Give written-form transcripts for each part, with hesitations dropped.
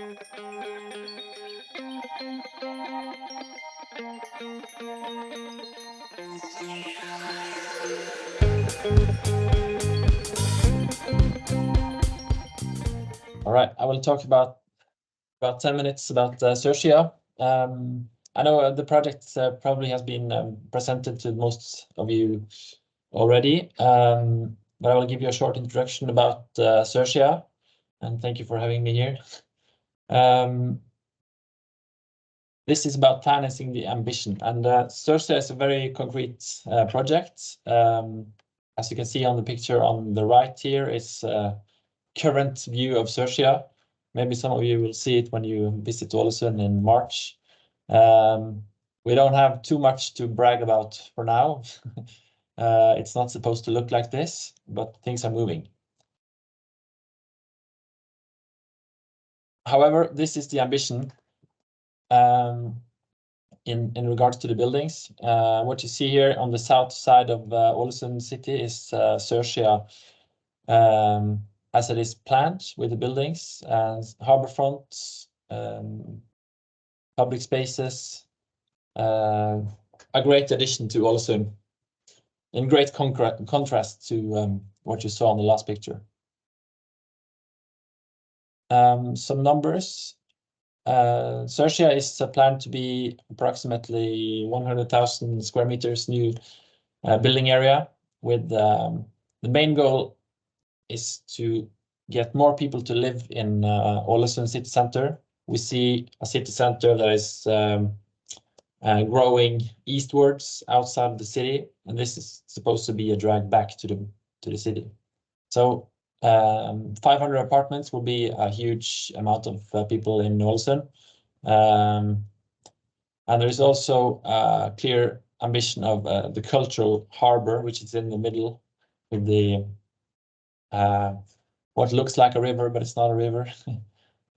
All right, I will talk about 10 minutes about Sørsida. I know the project probably has been presented to most of you already, but I will give you a short introduction about Sørsida, and thank you for having me here. This is about financing the ambition, and Sørsida is a very concrete project. As you can see on the picture on the right here is current view of Sørsida. Maybe some of you will see it when you visit Ålesund in March. We don't have too much to brag about for now. It's not supposed to look like this, but things are moving. However, this is the ambition in regards to the buildings. What you see here on the south side of Ålesund city is Sørsida as it is planned with the buildings and harbor fronts, public spaces, a great addition to Ålesund, in great contrast to what you saw on the last picture. Some numbers. Sørsida is planned to be approximately 100,000 square meters new building area, with the main goal is to get more people to live in Ålesund city center. We see a city center that is growing eastwards outside of the city, and this is supposed to be a drag back to the city. So 500 apartments will be a huge amount of people in Ålesund. And there is also a clear ambition of the cultural harbor, which is in the middle with the what looks like a river, but it's not a river.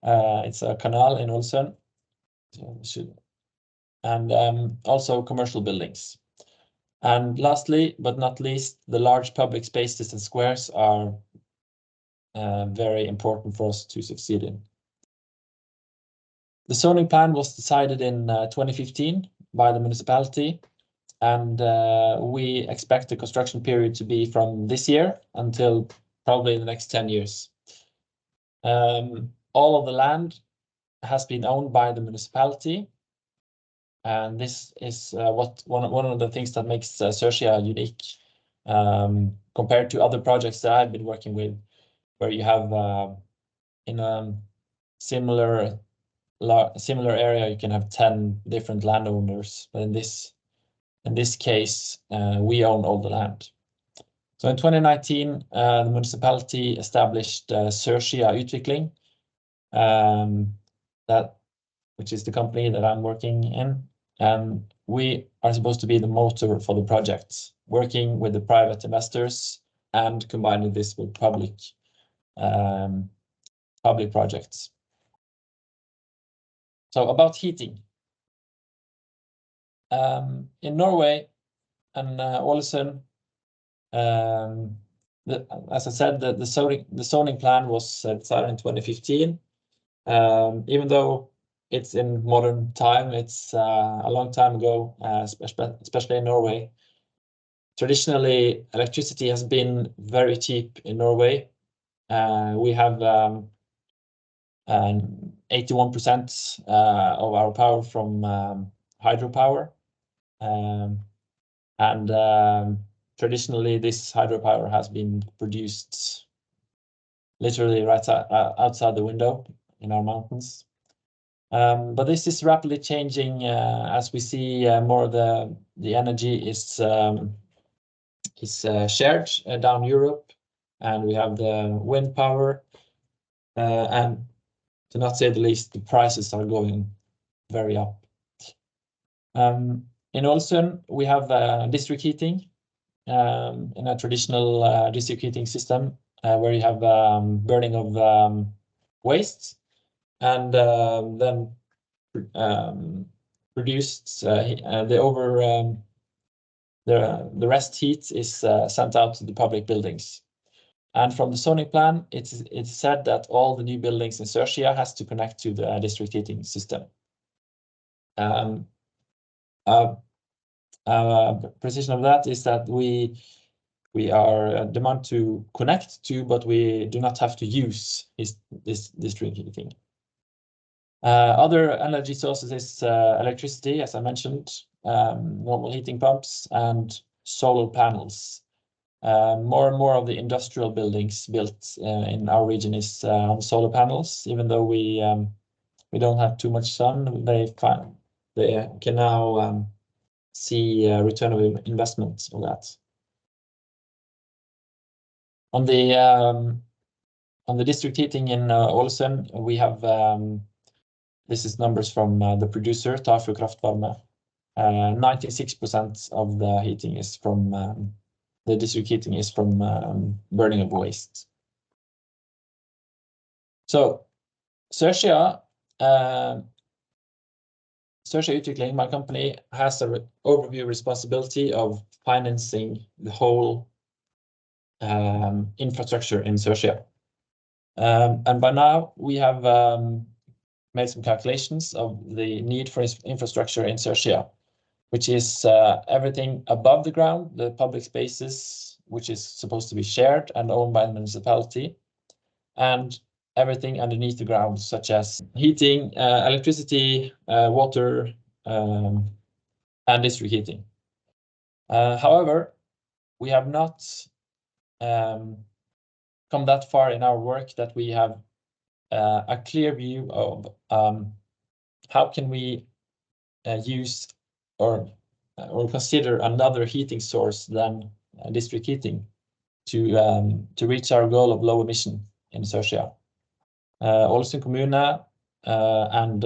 It's a canal in Ålesund. And also commercial buildings. And lastly, but not least, the large public spaces and squares are very important for us to succeed in. The zoning plan was decided in 2015 by the municipality, and we expect the construction period to be from this year until probably the next 10 years. All of the land has been owned by the municipality, and this is one of the things that makes Sørsida unique compared to other projects that I've been working with, where you have in a similar area you can have 10 different landowners, but in this case we own all the land. So in 2019 the municipality established Sørsida Utvikling, which is the company that I'm working in, and we are supposed to be the motor for the projects, working with the private investors and combining this with public projects. So about heating. In Norway and Ålesund, as I said, the zoning plan was decided in 2015. Even though it's in modern time, it's a long time ago, especially in Norway. Traditionally, electricity has been very cheap in Norway. We have 81% of our power from hydropower, and traditionally this hydropower has been produced literally right outside the window in our mountains. But this is rapidly changing as we see more of the energy is shared down Europe, and we have the wind power, and to not say the least, the prices are going very up. In Ålesund, we have district heating in a traditional district heating system where you have burning of waste, and then produced the rest heat is sent out to the public buildings. And from the zoning plan, it's said that all the new buildings in Sørsida has to connect to the district heating system. Precision of that is that we are demand to connect to, but we do not have to use this district heating. Other energy sources is electricity, as I mentioned, normal heating pumps and solar panels. More and more of the industrial buildings built in our region is on solar panels. Even though we don't have too much sun, they can now see return of investment on that. On the district heating in Ålesund, we have this is numbers from the producer, Tafjord Kraftvarme. 96% of the heating is from the district heating is from burning of waste. So Sørsida Utvikling, my company, has an overview responsibility of financing the whole infrastructure in Sørsida. And by now we have made some calculations of the need for infrastructure in Sørsida, which is everything above the ground, the public spaces, which is supposed to be shared and owned by the municipality, and everything underneath the ground, such as heating, electricity, water, and district heating. However, we have not come that far in our work that we have a clear view of how can we use or consider another heating source than district heating to reach our goal of low emission in Sørsida. Ålesund kommune and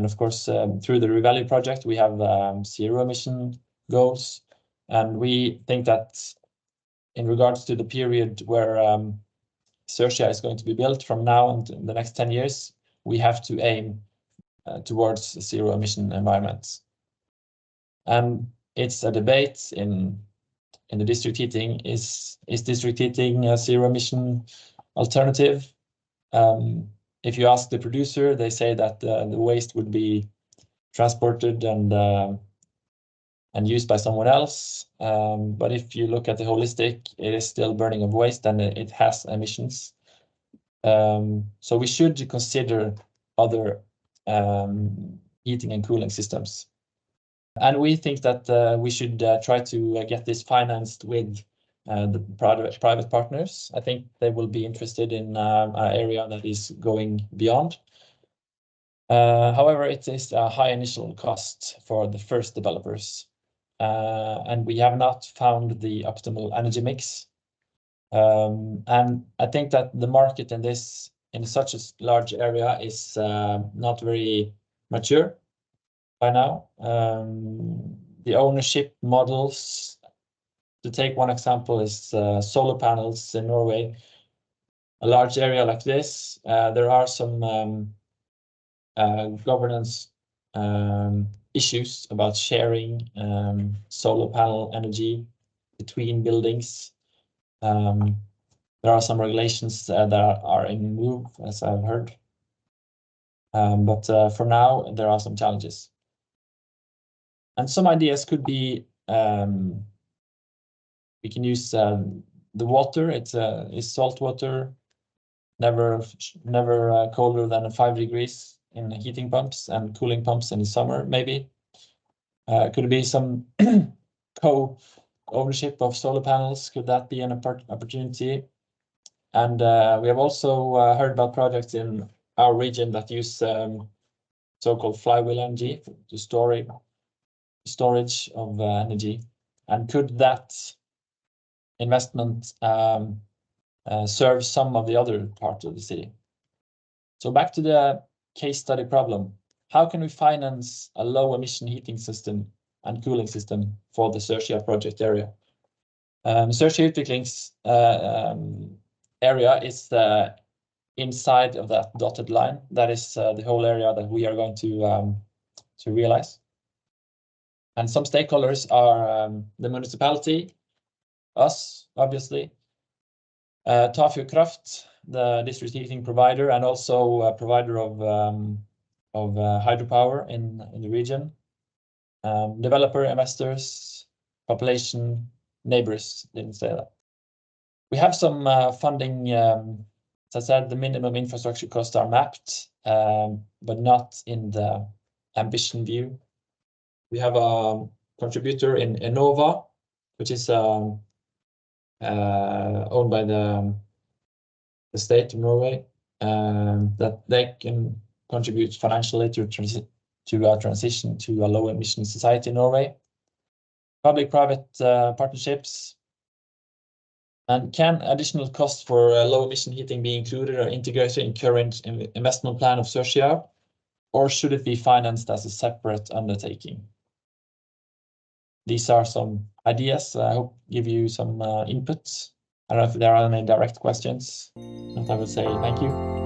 of course through the Revalue project we have zero emission goals, and we think that in regards to the period where Sørsida is going to be built from now and the next 10 years, we have to aim towards zero emission environments. And it's a debate in the district heating. Is district heating a zero emission alternative? If you ask the producer, they say that the waste would be transported and used by someone else. But if you look at the holistic, it is still burning of waste and it has emissions. So we should consider other heating and cooling systems. And we think that we should try to get this financed with the private partners. I think they will be interested in an area that is going beyond. However, it is a high initial cost for the first developers. And we have not found the optimal energy mix. And I think that the market in such a large area is not very mature by now. The ownership models, to take one example, is solar panels in Norway. A large area like this, there are some governance issues about sharing solar panel energy between buildings. There are some regulations that are in move, as I've heard. But for now, there are some challenges. And some ideas could be we can use the water. It's salt water, never colder than 5 degrees in heating pumps and cooling pumps in the summer, maybe. Could be some co-ownership of solar panels. Could that be an opportunity? And we have also heard about projects in our region that use so-called flywheel energy to storage of energy. And could that investment serve some of the other parts of the city? So back to the case study problem. How can we finance a low emission heating system and cooling system for the Sørsida project area? Sørsida Utvikling's area is inside of that dotted line. That is the whole area that we are going to realize. And some stakeholders are the municipality, us, obviously, Tafjord Kraft, the district heating provider, and also a provider of hydropower in the region. Developer, investors, population, neighbors didn't say that. We have some funding. As I said, the minimum infrastructure costs are mapped, but not in the ambition view. We have a contributor in Enova, which is owned by the state of Norway, that they can contribute financially to a transition to a low-emission society in Norway. Public-private partnerships. And can additional costs for low-emission heating be included or integrated in current investment plan of Sørsida, or should it be financed as a separate undertaking? These are some ideas. I hope give you some inputs. I don't know if there are any direct questions, but I would say thank you.